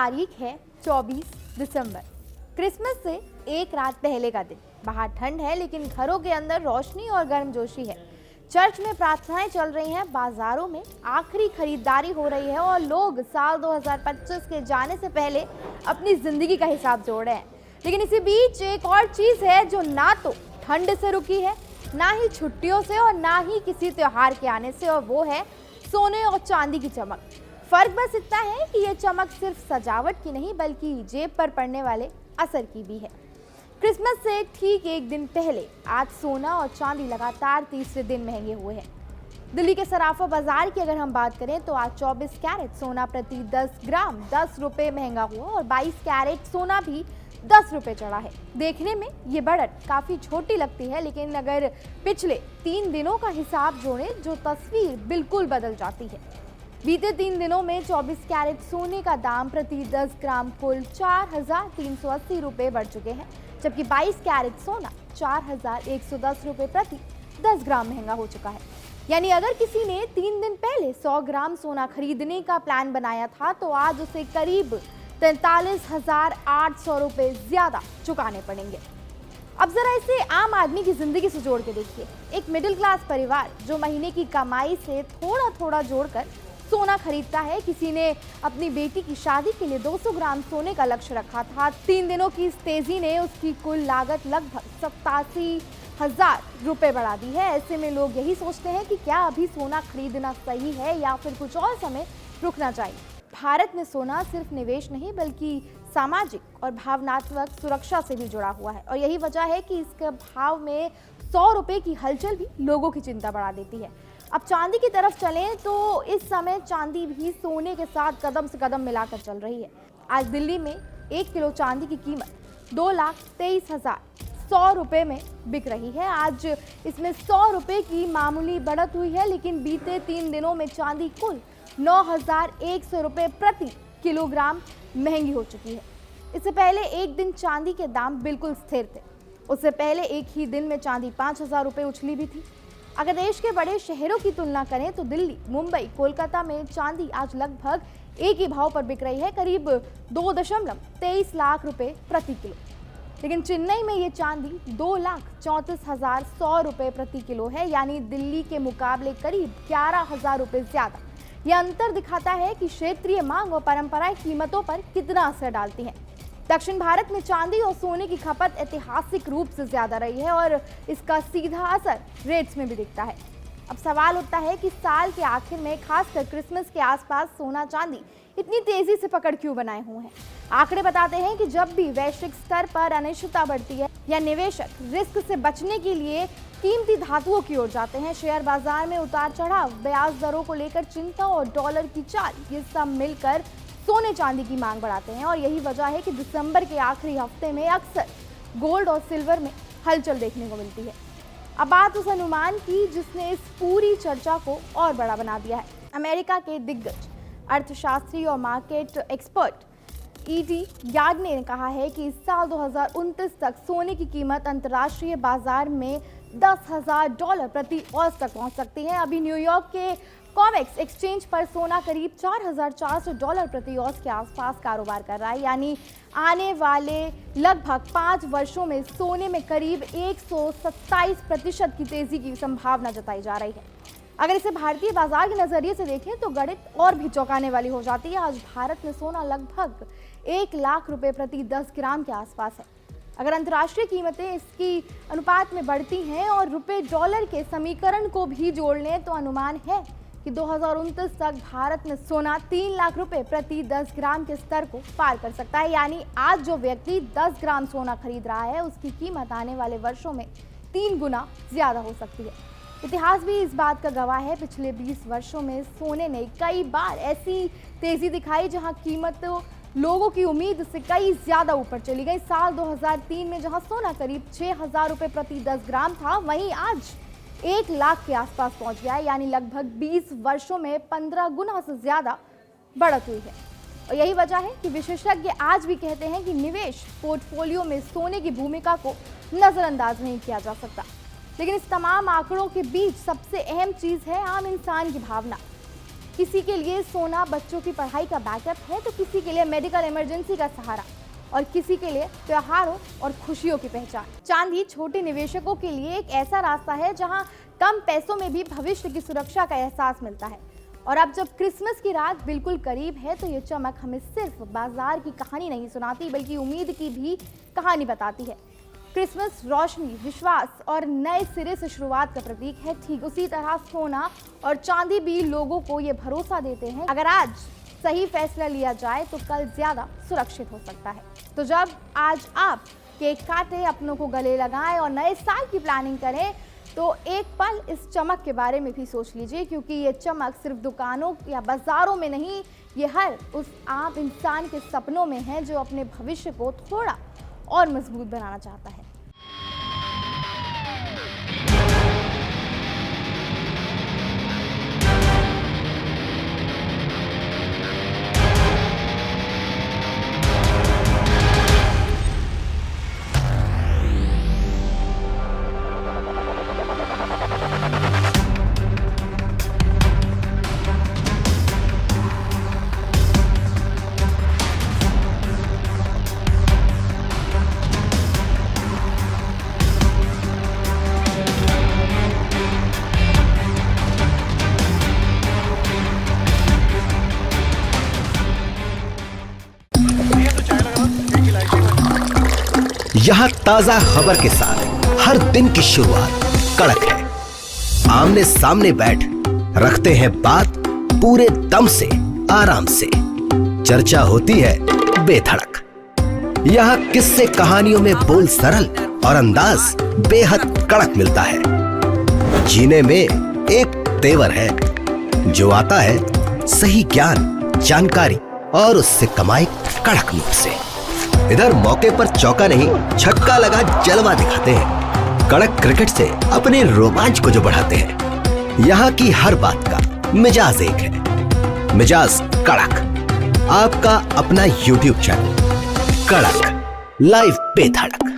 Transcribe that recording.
तारीख है 24 दिसंबर। क्रिसमस से एक रात पहले का दिन। बाहर ठंड है लेकिन घरों के अंदर रोशनी और गर्मजोशी है। चर्च में प्रार्थनाएं चल रही हैं, बाजारों में आखिरी खरीदारी हो रही है और लोग साल 2025 के जाने से पहले अपनी जिंदगी का हिसाब जोड़ रहे हैं। लेकिन इसी बीच एक और चीज है जो ना तो ठंड से रुकी है, ना ही छुट्टियों से और ना ही किसी त्योहार के आने से, और वो है सोने और चांदी की चमक। फर्क बस इतना है कि ये चमक सिर्फ सजावट की नहीं बल्कि जेब पर पड़ने वाले असर की भी है। क्रिसमस से ठीक एक दिन पहले आज सोना और चांदी लगातार तीसरे दिन महंगे हुए हैं। दिल्ली के सराफा बाजार की अगर हम बात करें तो आज 24 कैरेट सोना प्रति 10 ग्राम 10 रुपये महंगा हुआ और 22 कैरेट सोना भी 10 रुपये चढ़ा है। देखने में ये बढ़त काफ़ी छोटी लगती है, लेकिन अगर पिछले 3 दिनों का हिसाब जोड़ें जो तस्वीर बिल्कुल बदल जाती है। बीते 3 दिनों में 24 कैरेट सोने का दाम प्रति 10 ग्राम कुल 4,380 रुपये बढ़ चुके हैं, जबकि 22 कैरेट सोना 4,110 रुपये प्रति 10 ग्राम महंगा हो चुका है। यानी अगर किसी ने 3 दिन पहले 100 ग्राम सोना खरीदने का प्लान बनाया था तो आज उसे करीब 43,800 रुपये ज्यादा चुकाने पड़ेंगे। अब जरा इसे आम आदमी की जिंदगी से जोड़ के देखिए। एक मिडिल क्लास परिवार जो महीने की कमाई से थोड़ा थोड़ा जोड़कर सोना खरीदता है। किसी ने अपनी बेटी की शादी के लिए 200 ग्राम सोने का लक्ष्य रखा था। 3 दिनों की इस तेजी ने उसकी कुल लागत लगभग 87,000 रुपये बढ़ा दी है। ऐसे में लोग यही सोचते हैं कि क्या अभी सोना खरीदना सही है या फिर कुछ और समय रुकना चाहिए। भारत में सोना सिर्फ निवेश नहीं बल्कि सामाजिक और भावनात्मक सुरक्षा से भी जुड़ा हुआ है, और यही वजह है कि इसके भाव में 100 रुपये की हलचल भी लोगों की चिंता बढ़ा देती है। अब चांदी की तरफ चलें तो इस समय चांदी भी सोने के साथ कदम से कदम मिलाकर चल रही है। आज दिल्ली में 1 किलो चांदी की कीमत 2,23,100 रुपये में बिक रही है। आज इसमें 100 रुपये की मामूली बढ़त हुई है, लेकिन बीते 3 दिनों में चांदी कुल 9,100 रुपये प्रति किलोग्राम महंगी हो चुकी है। इससे पहले एक दिन चांदी के दाम बिल्कुल स्थिर थे। उससे पहले एक ही दिन में चांदी 5,000 रुपये उछली भी थी। अगर देश के बड़े शहरों की तुलना करें तो दिल्ली, मुंबई, कोलकाता में चांदी आज लगभग एक ही भाव पर बिक रही है, करीब 2.23 लाख रुपए प्रति किलो। लेकिन चेन्नई में ये चांदी 2,34,100 रुपये प्रति किलो है, यानी दिल्ली के मुकाबले करीब 11,000 रुपये ज्यादा। यह अंतर दिखाता है कि क्षेत्रीय मांग और परंपराएं कीमतों पर कितना असर डालती हैं। दक्षिण भारत में चांदी और सोने की खपत ऐतिहासिक रूप से ज्यादा रही है और इसका सीधा असर रेट्स में भी दिखता है। अब सवाल उठता है कि साल के आखिर में खासकर क्रिसमस के आसपास सोना चांदी इतनी तेजी से पकड़ क्यों बनाए हुए हैं। आंकड़े बताते हैं कि जब भी वैश्विक स्तर पर अनिश्चितता बढ़ती है या निवेशक रिस्क से बचने के लिए कीमती धातुओं की ओर जाते हैं, शेयर बाजार में उतार चढ़ाव, ब्याज दरों को लेकर चिंता और डॉलर की चाल, ये सब मिलकर सोने चांदी की मांग बढ़ाते हैं। और यही वजह है कि दिसंबर के आखिरी हफ्ते में अक्सर गोल्ड और सिल्वर में हलचल देखने को मिलती है। अब बात उस अनुमान की जिसने इस पूरी चर्चा को और बड़ा बना दिया है। अमेरिका के दिग्गज अर्थशास्त्री और मार्केट एक्सपर्ट ईडी यार्डने ने कहा है कि इस साल 2029 तक सोने की कीमत अंतर्राष्ट्रीय बाजार में $10,000 प्रति औंस तक पहुंच सकती है। अभी न्यूयॉर्क के कॉमेक्स एक्सचेंज पर सोना करीब $4,400 प्रति औंस के आसपास कारोबार कर रहा है, यानी आने वाले लगभग 5 वर्षों में सोने में करीब 127% की तेजी की संभावना जताई जा रही है। अगर इसे भारतीय बाजार के नजरिए से देखें तो गणित और भी चौंकाने वाली हो जाती है। आज भारत में सोना लगभग 1 लाख रुपए प्रति 10 ग्राम के आसपास है। अगर अंतर्राष्ट्रीय कीमतें इसकी अनुपात में बढ़ती हैं और रुपए डॉलर के समीकरण को भी जोड़ लें तो अनुमान है कि 2029 तक भारत में सोना 3 लाख रुपए प्रति 10 ग्राम के स्तर को पार कर सकता है। यानी आज जो व्यक्ति 10 ग्राम सोना खरीद रहा है उसकी कीमत आने वाले वर्षों में 3 गुना ज्यादा हो सकती है। इतिहास भी इस बात का गवाह है। पिछले 20 वर्षों में सोने ने कई बार ऐसी तेजी दिखाई जहां कीमत लोगों की उम्मीद से कई ज्यादा ऊपर चली गई। साल 2003 में जहां सोना करीब 6,000 रुपये प्रति 10 ग्राम था, वहीं आज 1 लाख के आसपास पहुंच गया है, यानी लगभग 20 वर्षों में 15 गुना से ज्यादा बढ़त हुई है। और यही वजह है कि विशेषज्ञ आज भी कहते हैं कि निवेश पोर्टफोलियो में सोने की भूमिका को नजरअंदाज नहीं किया जा सकता। लेकिन इस तमाम आंकड़ों के बीच सबसे अहम चीज है आम इंसान की भावना। किसी के लिए सोना बच्चों की पढ़ाई का बैकअप है, तो किसी के लिए मेडिकल इमरजेंसी का सहारा और किसी के लिए त्योहारों और खुशियों की पहचान। चांदी छोटे निवेशकों के लिए एक ऐसा रास्ता है जहां कम पैसों में भी भविष्य की सुरक्षा का एहसास मिलता है। और अब जब क्रिसमस की रात बिल्कुल करीब है तो ये चमक हमें सिर्फ बाजार की कहानी नहीं सुनाती बल्कि उम्मीद की भी कहानी बताती है। क्रिसमस रोशनी, विश्वास और नए सिरे से शुरुआत का प्रतीक है। ठीक उसी तरह सोना और चांदी भी लोगों को ये भरोसा देते हैं, अगर आज सही फैसला लिया जाए तो कल ज्यादा सुरक्षित हो सकता है। तो जब आज आप केक काटें, अपनों को गले लगाएं और नए साल की प्लानिंग करें, तो एक पल इस चमक के बारे में भी सोच लीजिए, क्योंकि ये चमक सिर्फ दुकानों या बाजारों में नहीं, ये हर उस आम इंसान के सपनों में है जो अपने भविष्य को थोड़ा और मजबूत बनाना चाहता है। यहाँ ताजा खबर के साथ हर दिन की शुरुआत कड़क है। आमने सामने बैठ रखते हैं बात पूरे दम से, आराम से। चर्चा होती है बेधड़क। यहाँ किस्से कहानियों में बोल सरल और अंदाज बेहद कड़क मिलता है। जीने में एक तेवर है जो आता है सही ज्ञान, जानकारी और उससे कमाई कड़क नोट से। इधर मौके पर चौका नहीं, छक्का लगा जलवा दिखाते हैं। कड़क क्रिकेट से अपने रोमांच को जो बढ़ाते हैं। यहाँ की हर बात का मिजाज एक है, मिजाज कड़क। आपका अपना YouTube चैनल कड़क, लाइव बेधड़क।